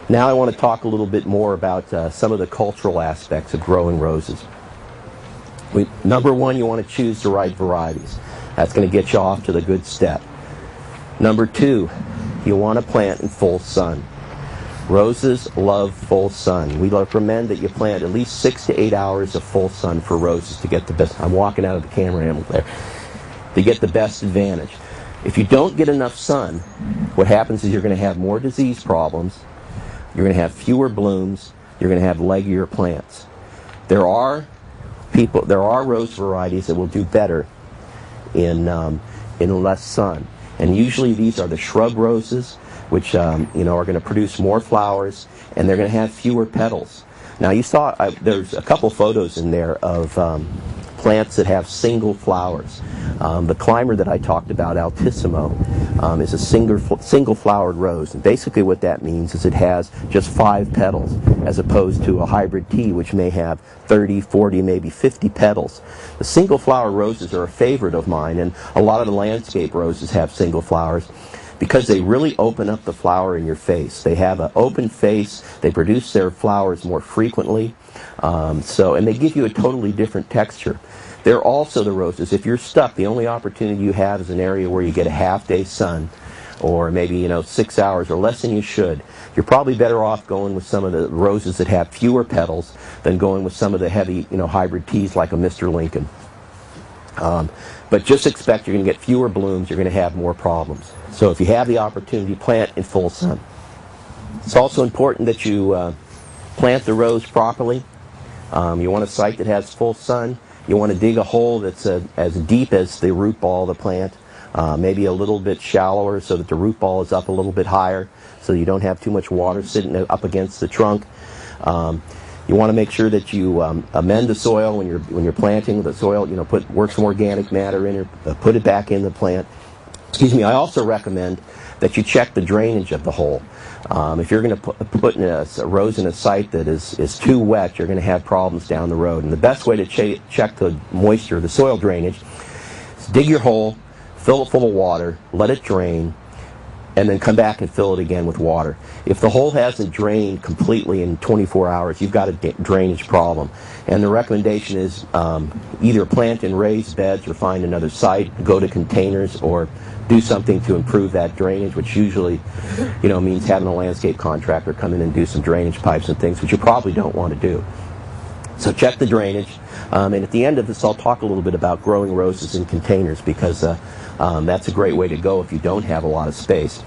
Now I want to talk a little bit more about some of the cultural aspects of growing roses. Number one, you want to choose the right varieties. That's going to get you off to the good step. Number two, you want to plant in full sun. Roses love full sun. We recommend that you plant at least 6 to 8 hours of full sun for roses to get the best. I'm walking out of the camera angle there. To get the best advantage. If you don't get enough sun, what happens is you're going to have more disease problems. You're going to have fewer blooms. You're going to have leggier plants. There are rose varieties that will do better in less sun, and usually these are the shrub roses, which are going to produce more flowers, and they're going to have fewer petals. Now you saw there's a couple photos in there of plants that have single flowers. The climber that I talked about, Altissimo, is a single flowered rose. And basically what that means is it has just 5 petals, as opposed to a hybrid tea, which may have 30, 40, maybe 50 petals. The single flower roses are a favorite of mine, and a lot of the landscape roses have single flowers, because they really open up the flower in your face. They have an open face. They produce their flowers more frequently. And they give you a totally different texture. They're also the roses. If you're stuck, the only opportunity you have is an area where you get a half-day sun, or maybe 6 hours or less than you should. You're probably better off going with some of the roses that have fewer petals than going with some of the heavy hybrid teas like a Mr. Lincoln. But just expect you're going to get fewer blooms. You're going to have more problems. So if you have the opportunity, plant in full sun. It's also important that you plant the rose properly. You want a site that has full sun. You want to dig a hole that's as deep as the root ball of the plant, maybe a little bit shallower so that the root ball is up a little bit higher, so you don't have too much water sitting up against the trunk. You want to make sure that you amend the soil when you're planting the soil. Work some organic matter in it, put it back in the plant. Excuse me. I also recommend that you check the drainage of the hole. If you're going to put in a rose in a site that is too wet, you're going to have problems down the road. And the best way to check the moisture, the soil drainage, is dig your hole, fill it full of water, let it drain, and then come back and fill it again with water. If the hole hasn't drained completely in 24 hours, you've got a drainage problem. And the recommendation is either plant in raised beds or find another site, go to containers, or do something to improve that drainage, which usually means having a landscape contractor come in and do some drainage pipes and things, which you probably don't want to do. So check the drainage. And at the end of this, I'll talk a little bit about growing roses in containers, because that's a great way to go if you don't have a lot of space.